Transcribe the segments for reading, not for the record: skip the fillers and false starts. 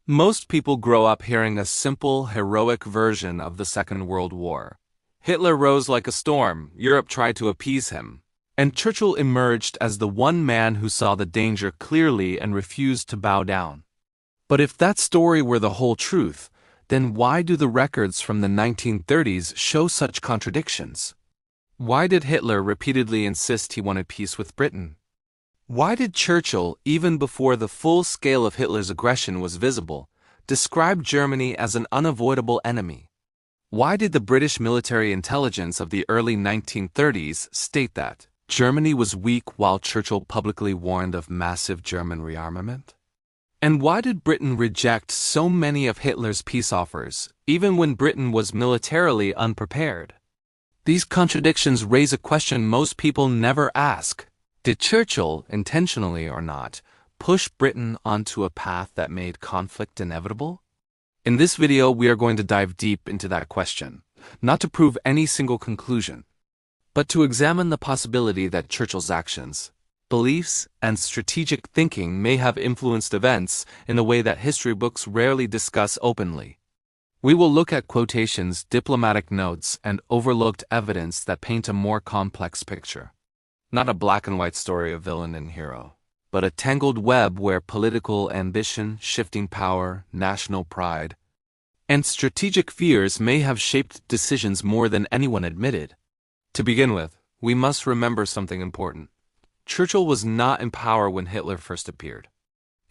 Most people grow up hearing a simple, heroic version of the Second World War. Hitler rose like a storm, Europe tried to appease him, and Churchill emerged as the one man who saw the danger clearly and refused to bow down. But if that story were the whole truth, then why do the records from the 1930s show such contradictions? Why did Hitler repeatedly insist he wanted peace with Britain? Why did Churchill, even before the full scale of Hitler's aggression was visible, describe Germany as an unavoidable enemy? Why did the British military intelligence of the early 1930s state that Germany was weak while Churchill publicly warned of massive German rearmament? And why did Britain reject so many of Hitler's peace offers, even when Britain was militarily unprepared? These contradictions raise a question most people never ask. Did Churchill, intentionally or not, push Britain onto a path that made conflict inevitable? In this video, we are going to dive deep into that question, not to prove any single conclusion, but to examine the possibility that Churchill's actions, beliefs, and strategic thinking may have influenced events in a way that history books rarely discuss openly. We will look at quotations, diplomatic notes, and overlooked evidence that paint a more complex picture. Not a black and white story of villain and hero, but a tangled web where political ambition, shifting power, national pride, and strategic fears may have shaped decisions more than anyone admitted. To begin with, we must remember something important. Churchill was not in power when Hitler first appeared.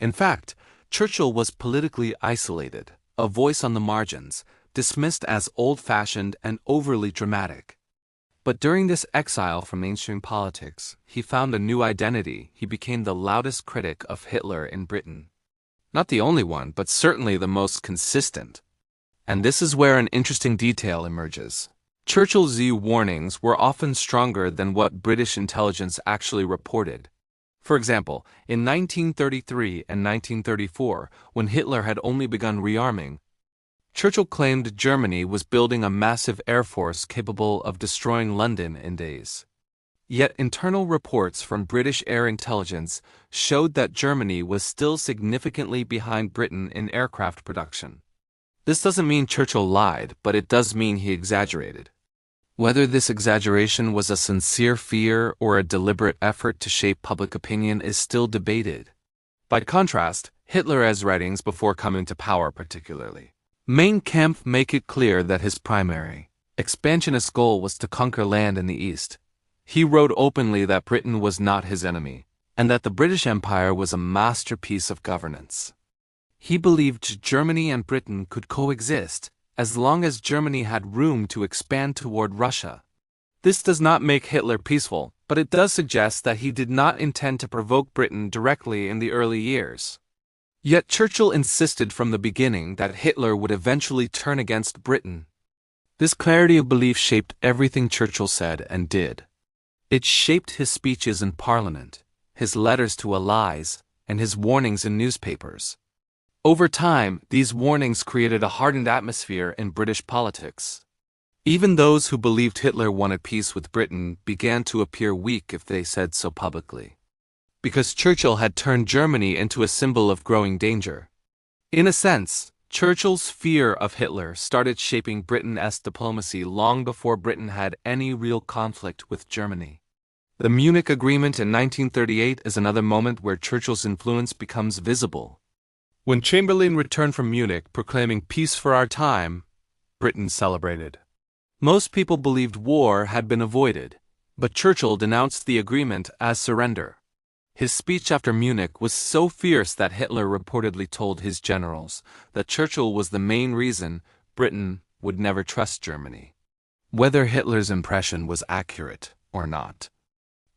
In fact, Churchill was politically isolated, a voice on the margins, dismissed as old-fashioned and overly dramatic. But during this exile from mainstream politics, he found a new identity. He became the loudest critic of Hitler in Britain. Not the only one, but certainly the most consistent. And this is where an interesting detail emerges. Churchill's warnings were often stronger than what British intelligence actually reported. For example, in 1933 and 1934, when Hitler had only begun rearming, Churchill claimed Germany was building a massive air force capable of destroying London in days. Yet internal reports from British air intelligence showed that Germany was still significantly behind Britain in aircraft production. This doesn't mean Churchill lied, but it does mean he exaggerated. Whether this exaggeration was a sincere fear or a deliberate effort to shape public opinion is still debated. By contrast, Hitler's writings before coming to power particularly, Mein Kampf make it clear that his primary, expansionist goal was to conquer land in the East. He wrote openly that Britain was not his enemy, and that the British Empire was a masterpiece of governance. He believed Germany and Britain could coexist, as long as Germany had room to expand toward Russia. This does not make Hitler peaceful, but it does suggest that he did not intend to provoke Britain directly in the early years. Yet Churchill insisted from the beginning that Hitler would eventually turn against Britain. This clarity of belief shaped everything Churchill said and did. It shaped his speeches in Parliament, his letters to allies, and his warnings in newspapers. Over time, these warnings created a hardened atmosphere in British politics. Even those who believed Hitler wanted peace with Britain began to appear weak if they said so publicly, because Churchill had turned Germany into a symbol of growing danger. In a sense, Churchill's fear of Hitler started shaping Britain's diplomacy long before Britain had any real conflict with Germany. The Munich Agreement in 1938 is another moment where Churchill's influence becomes visible. When Chamberlain returned from Munich proclaiming peace for our time, Britain celebrated. Most people believed war had been avoided, but Churchill denounced the agreement as surrender. His speech after Munich was so fierce that Hitler reportedly told his generals that Churchill was the main reason Britain would never trust Germany. Whether Hitler's impression was accurate or not,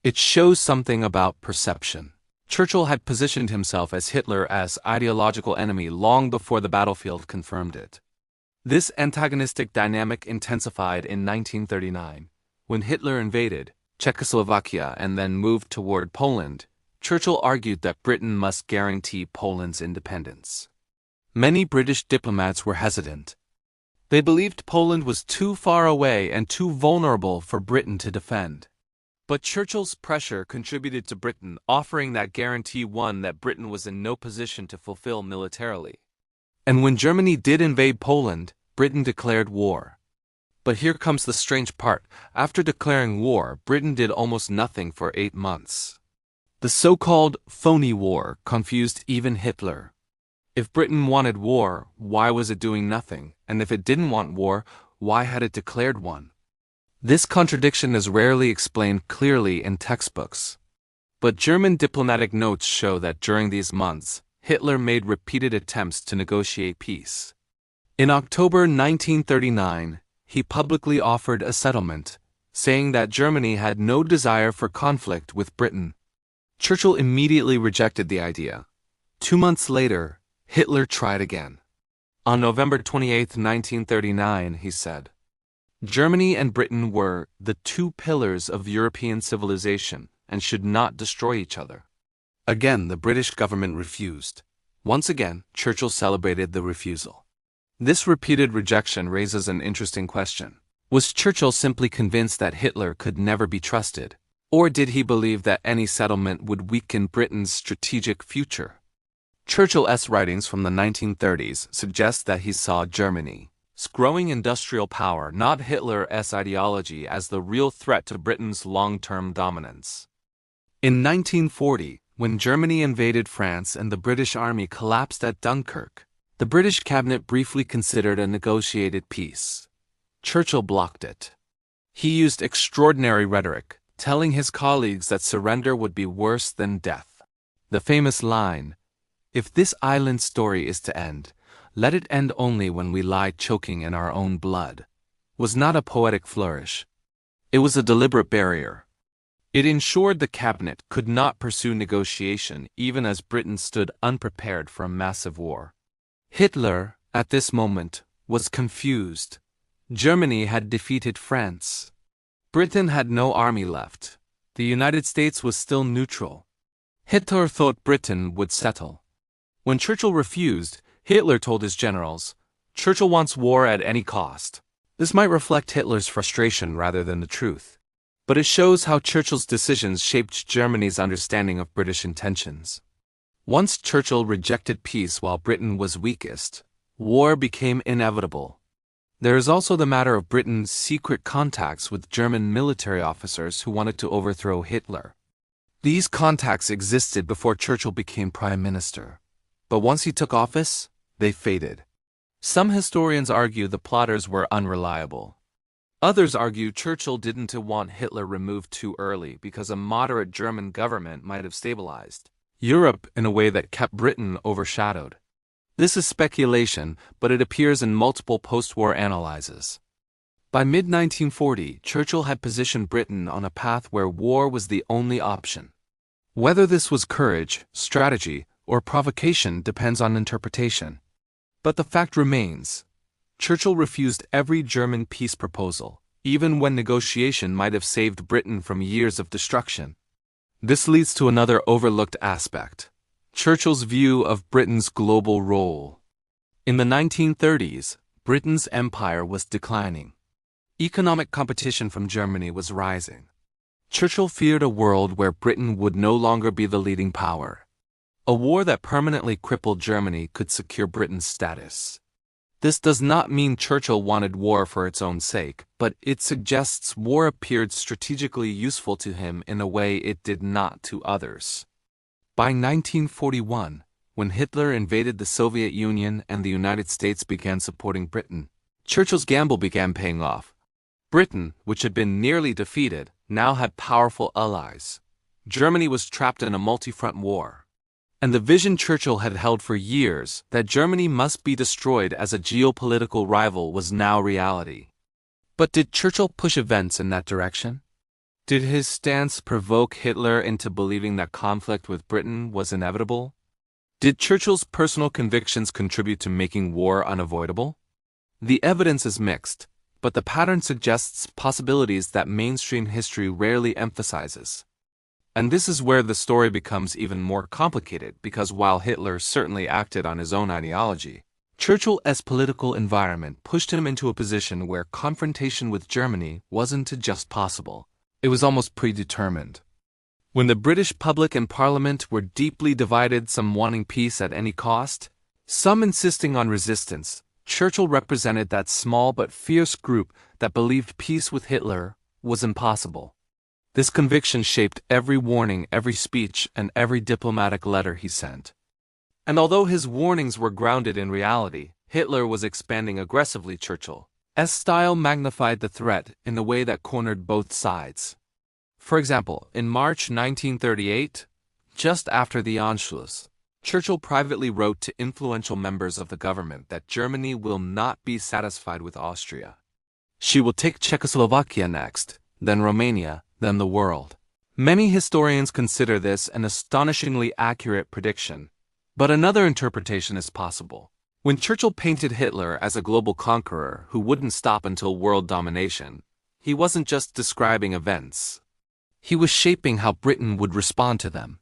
it shows something about perception. Churchill had positioned himself as Hitler's ideological enemy long before the battlefield confirmed it. This antagonistic dynamic intensified in 1939, when Hitler invaded Czechoslovakia and then moved toward Poland. Churchill argued that Britain must guarantee Poland's independence. Many British diplomats were hesitant. They believed Poland was too far away and too vulnerable for Britain to defend. But Churchill's pressure contributed to Britain offering that guarantee, one that Britain was in no position to fulfill militarily. And when Germany did invade Poland, Britain declared war. But here comes the strange part. After declaring war, Britain did almost nothing for 8 months. The so-called phony war confused even Hitler. If Britain wanted war, why was it doing nothing? And if it didn't want war, why had it declared one? This contradiction is rarely explained clearly in textbooks. But German diplomatic notes show that during these months, Hitler made repeated attempts to negotiate peace. In October 1939, he publicly offered a settlement, saying that Germany had no desire for conflict with Britain. Churchill immediately rejected the idea. 2 months later, Hitler tried again. On November 28, 1939, he said, "Germany and Britain were the 2 pillars of European civilization and should not destroy each other." Again, the British government refused. Once again, Churchill celebrated the refusal. This repeated rejection raises an interesting question. Was Churchill simply convinced that Hitler could never be trusted? Or did he believe that any settlement would weaken Britain's strategic future? Churchill's writings from the 1930s suggest that he saw Germany's growing industrial power, not Hitler's ideology, as the real threat to Britain's long-term dominance. In 1940, when Germany invaded France and the British Army collapsed at Dunkirk, the British cabinet briefly considered a negotiated peace. Churchill blocked it. He used extraordinary rhetoric, telling his colleagues that surrender would be worse than death. The famous line, "If this island story is to end, let it end only when we lie choking in our own blood," was not a poetic flourish. It was a deliberate barrier. It ensured the cabinet could not pursue negotiation even as Britain stood unprepared for a massive war. Hitler, at this moment, was confused. Germany had defeated France. Britain had no army left. The United States was still neutral. Hitler thought Britain would settle. When Churchill refused, Hitler told his generals, "Churchill wants war at any cost." This might reflect Hitler's frustration rather than the truth. But it shows how Churchill's decisions shaped Germany's understanding of British intentions. Once Churchill rejected peace while Britain was weakest, war became inevitable. There is also the matter of Britain's secret contacts with German military officers who wanted to overthrow Hitler. These contacts existed before Churchill became Prime Minister. But once he took office, they faded. Some historians argue the plotters were unreliable. Others argue Churchill didn't want Hitler removed too early because a moderate German government might have stabilized Europe in a way that kept Britain overshadowed. This is speculation, but it appears in multiple post-war analyses. By mid-1940, Churchill had positioned Britain on a path where war was the only option. Whether this was courage, strategy, or provocation depends on interpretation. But the fact remains, Churchill refused every German peace proposal, even when negotiation might have saved Britain from years of destruction. This leads to another overlooked aspect: Churchill's view of Britain's global role. In the 1930s, Britain's empire was declining. Economic competition from Germany was rising. Churchill feared a world where Britain would no longer be the leading power. A war that permanently crippled Germany could secure Britain's status. This does not mean Churchill wanted war for its own sake, but it suggests war appeared strategically useful to him in a way it did not to others. By 1941, when Hitler invaded the Soviet Union and the United States began supporting Britain, Churchill's gamble began paying off. Britain, which had been nearly defeated, now had powerful allies. Germany was trapped in a multi-front war. And the vision Churchill had held for years, that Germany must be destroyed as a geopolitical rival, was now reality. But did Churchill push events in that direction? Did his stance provoke Hitler into believing that conflict with Britain was inevitable? Did Churchill's personal convictions contribute to making war unavoidable? The evidence is mixed, but the pattern suggests possibilities that mainstream history rarely emphasizes. And this is where the story becomes even more complicated, because while Hitler certainly acted on his own ideology, Churchill's political environment pushed him into a position where confrontation with Germany wasn't just possible, it was almost predetermined. When the British public and Parliament were deeply divided, some wanting peace at any cost, Some insisting on resistance, Churchill represented that small but fierce group that believed peace with Hitler was impossible. This conviction shaped every warning, every speech, and every diplomatic letter he sent. And although his warnings were grounded in reality, Hitler was expanding aggressively. Churchill's style magnified the threat in a way that cornered both sides. For example, in March 1938, just after the Anschluss, Churchill privately wrote to influential members of the government that Germany will not be satisfied with Austria. She will take Czechoslovakia next, then Romania, then the world. Many historians consider this an astonishingly accurate prediction, but another interpretation is possible. When Churchill painted Hitler as a global conqueror who wouldn't stop until world domination, he wasn't just describing events. He was shaping how Britain would respond to them.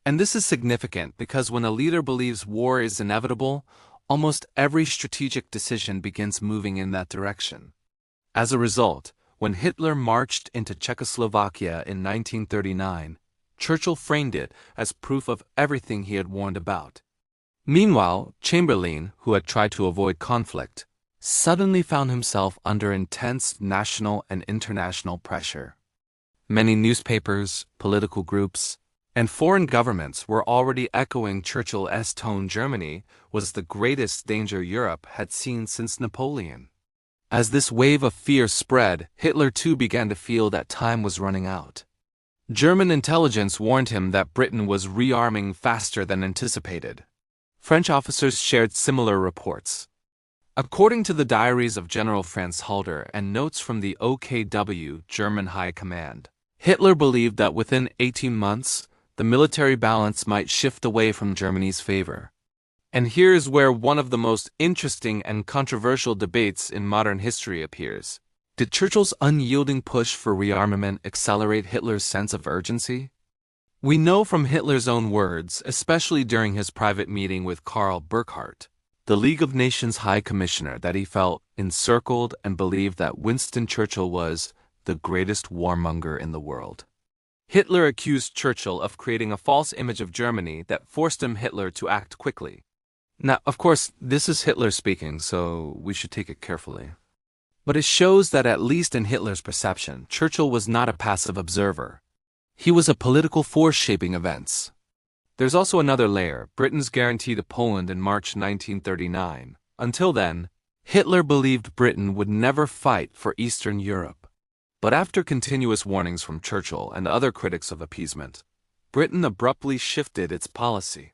And this is significant because when a leader believes war is inevitable, almost every strategic decision begins moving in that direction. As a result, when Hitler marched into Czechoslovakia in 1939, Churchill framed it as proof of everything he had warned about. Meanwhile, Chamberlain, who had tried to avoid conflict, suddenly found himself under intense national and international pressure. Many newspapers, political groups, and foreign governments were already echoing Churchill's tone. Germany was the greatest danger Europe had seen since Napoleon. As this wave of fear spread, Hitler too began to feel that time was running out. German intelligence warned him that Britain was rearming faster than anticipated. French officers shared similar reports. According to the diaries of General Franz Halder and notes from the OKW German High Command, Hitler believed that within 18 months, the military balance might shift away from Germany's favor. And here's where one of the most interesting and controversial debates in modern history appears. Did Churchill's unyielding push for rearmament accelerate Hitler's sense of urgency? We know from Hitler's own words, especially during his private meeting with Karl Burckhardt, the League of Nations High Commissioner, that he felt encircled and believed that Winston Churchill was the greatest warmonger in the world. Hitler accused Churchill of creating a false image of Germany that forced Hitler to act quickly. Now, of course, this is Hitler speaking, so we should take it carefully. But it shows that at least in Hitler's perception, Churchill was not a passive observer. He was a political force shaping events. There's also another layer, Britain's guarantee to Poland in March 1939. Until then, Hitler believed Britain would never fight for Eastern Europe. But after continuous warnings from Churchill and other critics of appeasement, Britain abruptly shifted its policy.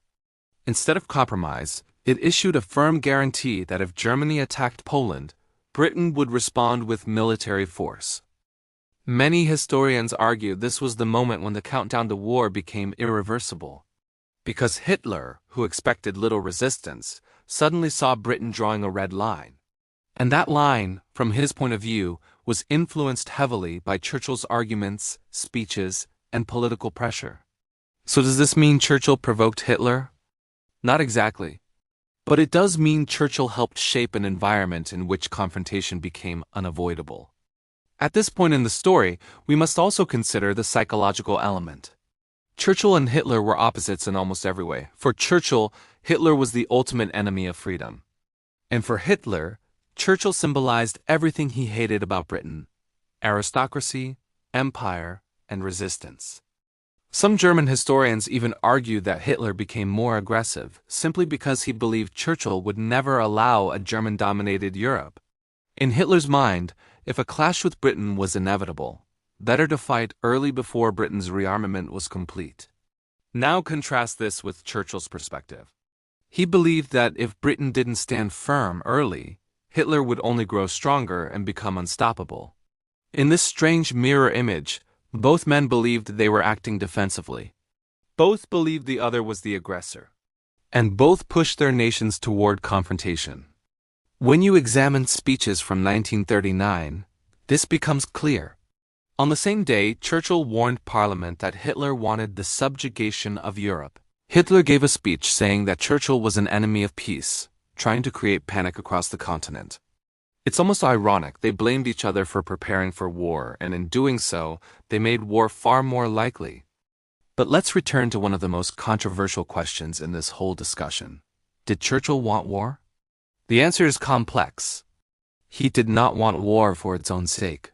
Instead of compromise, it issued a firm guarantee that if Germany attacked Poland, Britain would respond with military force. Many historians argue this was the moment when the countdown to war became irreversible. Because Hitler, who expected little resistance, suddenly saw Britain drawing a red line. And that line, from his point of view, was influenced heavily by Churchill's arguments, speeches, and political pressure. So does this mean Churchill provoked Hitler? Not exactly. But it does mean Churchill helped shape an environment in which confrontation became unavoidable. At this point in the story, we must also consider the psychological element. Churchill and Hitler were opposites in almost every way. For Churchill, Hitler was the ultimate enemy of freedom. And for Hitler, Churchill symbolized everything he hated about Britain: aristocracy, empire, and resistance. Some German historians even argued that Hitler became more aggressive simply because he believed Churchill would never allow a German-dominated Europe. In Hitler's mind, if a clash with Britain was inevitable, better to fight early before Britain's rearmament was complete. Now contrast this with Churchill's perspective. He believed that if Britain didn't stand firm early, Hitler would only grow stronger and become unstoppable. In this strange mirror image, both men believed they were acting defensively. Both believed the other was the aggressor. And both pushed their nations toward confrontation. When you examine speeches from 1939, this becomes clear. On the same day, Churchill warned Parliament that Hitler wanted the subjugation of Europe. Hitler gave a speech saying that Churchill was an enemy of peace, trying to create panic across the continent. It's almost ironic, they blamed each other for preparing for war, and in doing so, they made war far more likely. But let's return to one of the most controversial questions in this whole discussion. Did Churchill want war? The answer is complex. He did not want war for its own sake.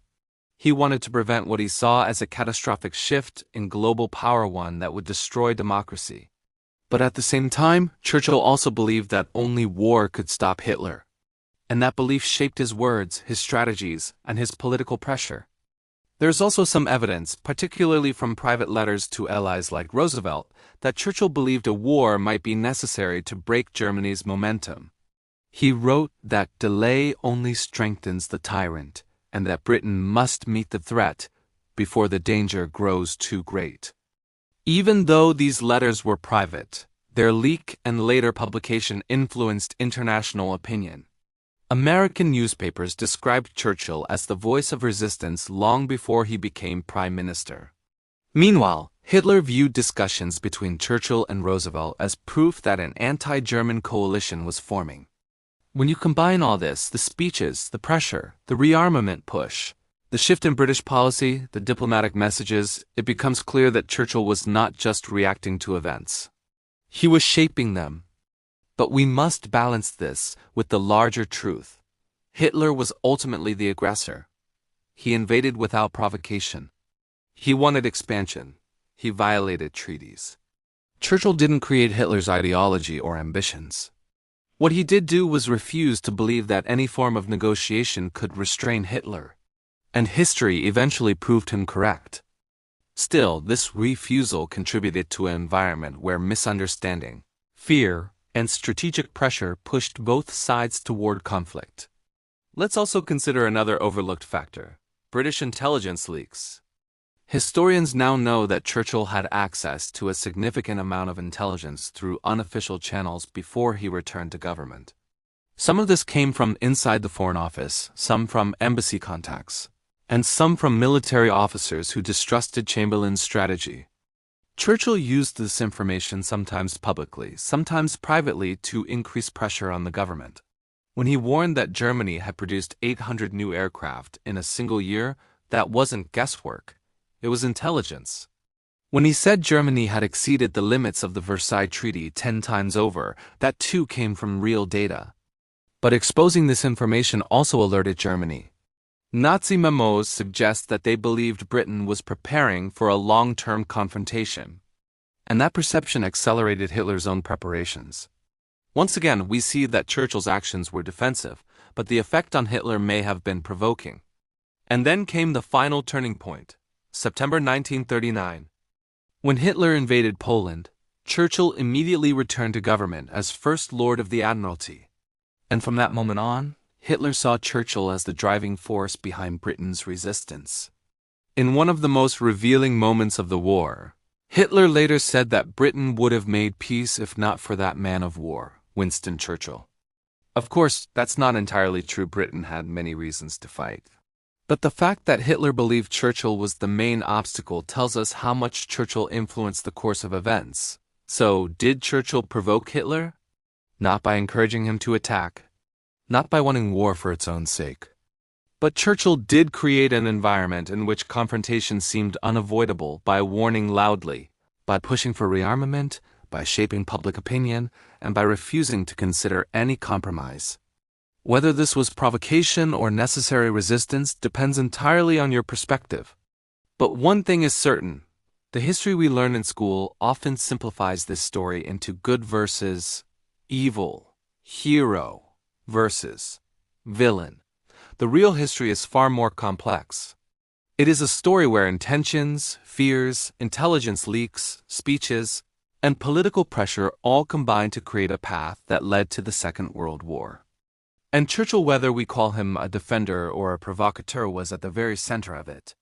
He wanted to prevent what he saw as a catastrophic shift in global power, one that would destroy democracy. But at the same time, Churchill also believed that only war could stop Hitler. And that belief shaped his words, his strategies, and his political pressure. There's also some evidence, particularly from private letters to allies like Roosevelt, that Churchill believed a war might be necessary to break Germany's momentum. He wrote that delay only strengthens the tyrant, and that Britain must meet the threat before the danger grows too great. Even though these letters were private, their leak and later publication influenced international opinion. American newspapers described Churchill as the voice of resistance long before he became prime minister. Meanwhile, Hitler viewed discussions between Churchill and Roosevelt as proof that an anti-German coalition was forming. When you combine all this, the speeches, the pressure, the rearmament push, the shift in British policy, the diplomatic messages, it becomes clear that Churchill was not just reacting to events. He was shaping them. But we must balance this with the larger truth. Hitler was ultimately the aggressor. He invaded without provocation. He wanted expansion. He violated treaties. Churchill didn't create Hitler's ideology or ambitions. What he did do was refuse to believe that any form of negotiation could restrain Hitler. And history eventually proved him correct. Still, this refusal contributed to an environment where misunderstanding, fear, and strategic pressure pushed both sides toward conflict. Let's also consider another overlooked factor: British intelligence leaks. Historians now know that Churchill had access to a significant amount of intelligence through unofficial channels before he returned to government. Some of this came from inside the Foreign Office, some from embassy contacts, and some from military officers who distrusted Chamberlain's strategy. Churchill used this information sometimes publicly, sometimes privately, to increase pressure on the government. When he warned that Germany had produced 800 new aircraft in a single year, that wasn't guesswork. It was intelligence. When he said Germany had exceeded the limits of the Versailles Treaty 10 times over, that too came from real data. But exposing this information also alerted Germany. Nazi memos suggest that they believed Britain was preparing for a long-term confrontation. And that perception accelerated Hitler's own preparations. Once again, we see that Churchill's actions were defensive, but the effect on Hitler may have been provoking. And then came the final turning point. September 1939. When Hitler invaded Poland, Churchill immediately returned to government as First Lord of the Admiralty. And from that moment on, Hitler saw Churchill as the driving force behind Britain's resistance. In one of the most revealing moments of the war, Hitler later said that Britain would have made peace if not for that man of war, Winston Churchill. Of course, that's not entirely true. Britain had many reasons to fight. But the fact that Hitler believed Churchill was the main obstacle tells us how much Churchill influenced the course of events. So, did Churchill provoke Hitler? Not by encouraging him to attack, not by wanting war for its own sake. But Churchill did create an environment in which confrontation seemed unavoidable by warning loudly, by pushing for rearmament, by shaping public opinion, and by refusing to consider any compromise. Whether this was provocation or necessary resistance depends entirely on your perspective. But one thing is certain: the history we learn in school often simplifies this story into good versus evil, hero versus villain. The real history is far more complex. It is a story where intentions, fears, intelligence leaks, speeches, and political pressure all combined to create a path that led to the Second World War. And Churchill, whether we call him a defender or a provocateur, was at the very center of it.